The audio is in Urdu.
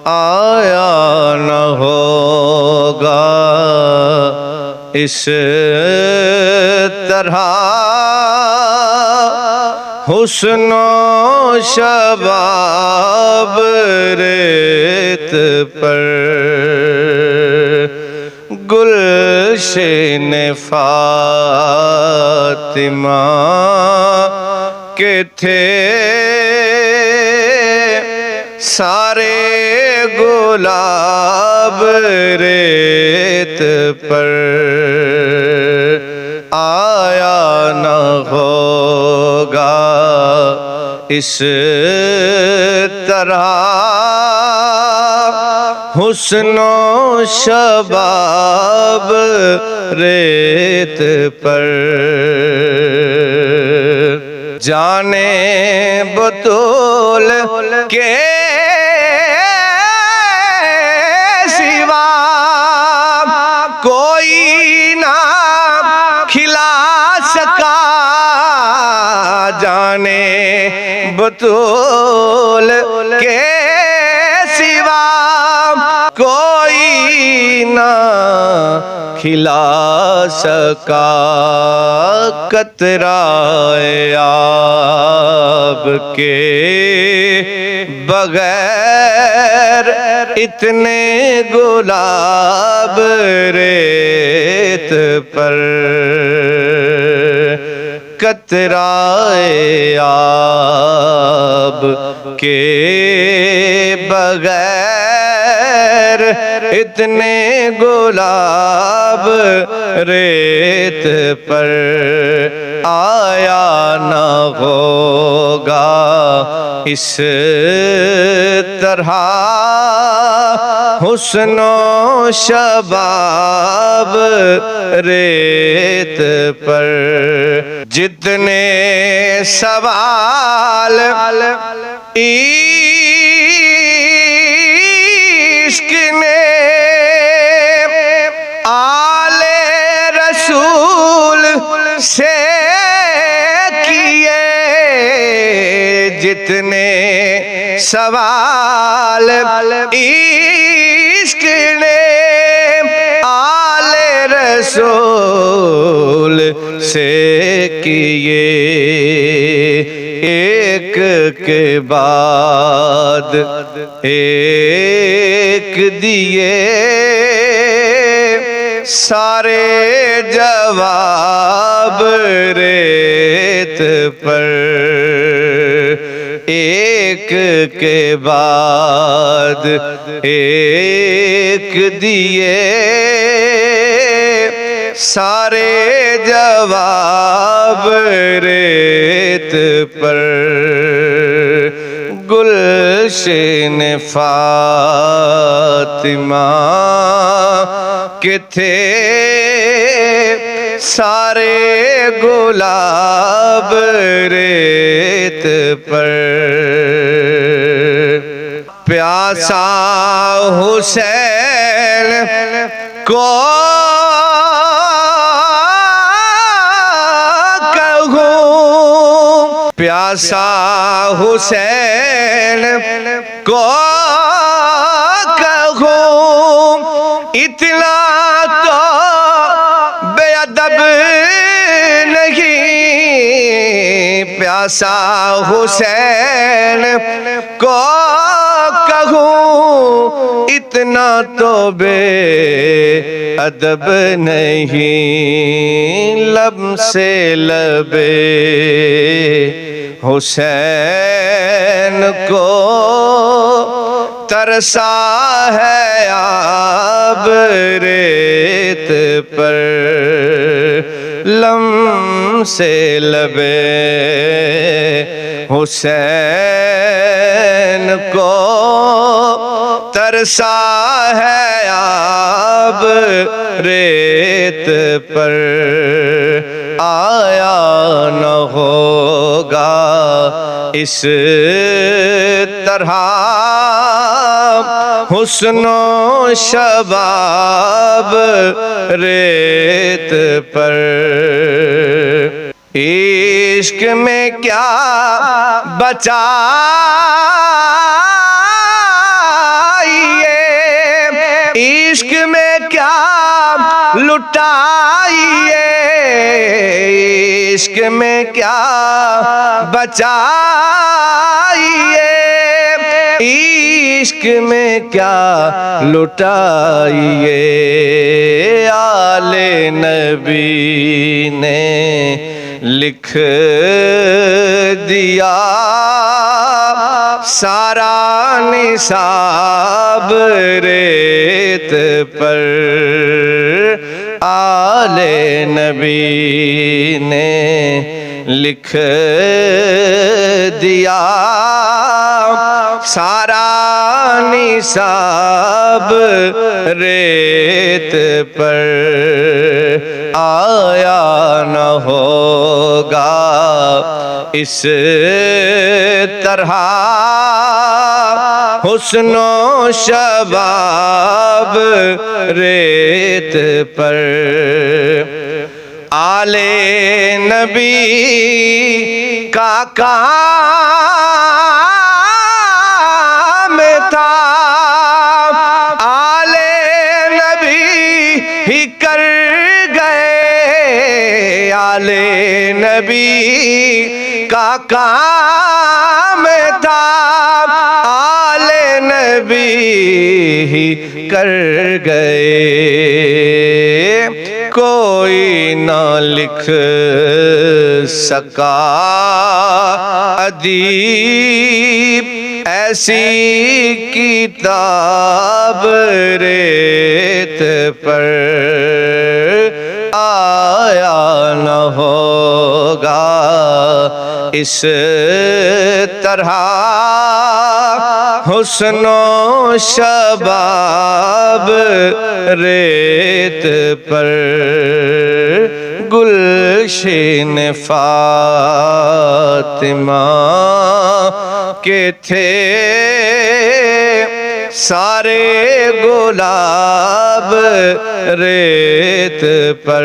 آیا نہ ہوگا اس طرح حسن و شباب ریت پر گلشن فاطمہ کے تھے سارے گلاب ریت پر آیا نہ ہوگا اس طرح حسن و شباب ریت پر جانے بطول کے سوا کوئی نہ کھلا سکا جانے بطول کے سوا کوئی نہ کھلا سکا قطرہ آب کے بغیر اتنے گلاب ریت پر قطرہ آب کے بغیر اتنے گلاب ریت پر آیا نہ ہوگا اس طرح حسن و شباب ریت پر جتنے سوال عشق نے آل رسول سے کیے جتنے سوال عشق نے آل رسول سے کیے ایک کے بعد ایک دیے سارے جواب ریت پر ایک کے بعد ایک دیے سارے جواب ریت پر گلشن فاطمہ کے تھے سارے گلاب ریت پر پیاسا حسین کو کہوں پیاسا حسین کو کہوں اتنا تو بے ادب نہیں پیاسا حسین کو کہوں اتنا تو بے ادب نہیں لب سے لبے حسین کو ترسا ہے آب ریت پر لم سے لبے حسین کو ترسا ہے آب ریت پر آیا نہ ہوگا اس طرح حسن و شباب ریت پر عشق میں کیا بچائی عشق میں کیا لٹائیے، عشق میں کیا بچائیے، عشق میں کیا لٹائیے۔ آل نبی نے لکھ دیا سارا نصاب ریت پر، آل نبی نے لکھ دیا سارا نصاب ریت پر، آیا نہ ہوگا اس طرح حسن و شباب ریت پر۔ آل نبی کا کام تھا، آل نبی ہی کر گئے، آل نبی کا کام تھا، آل نبی ہی کر گئے۔ کوئی نہ لکھ سکا ادیب ایسی کتاب ریت پر، آیا نہ ہوگا اس طرح حسن و شباب ریت پر۔ گلشن فاطمہ کے تھے سارے گلاب ریت پر،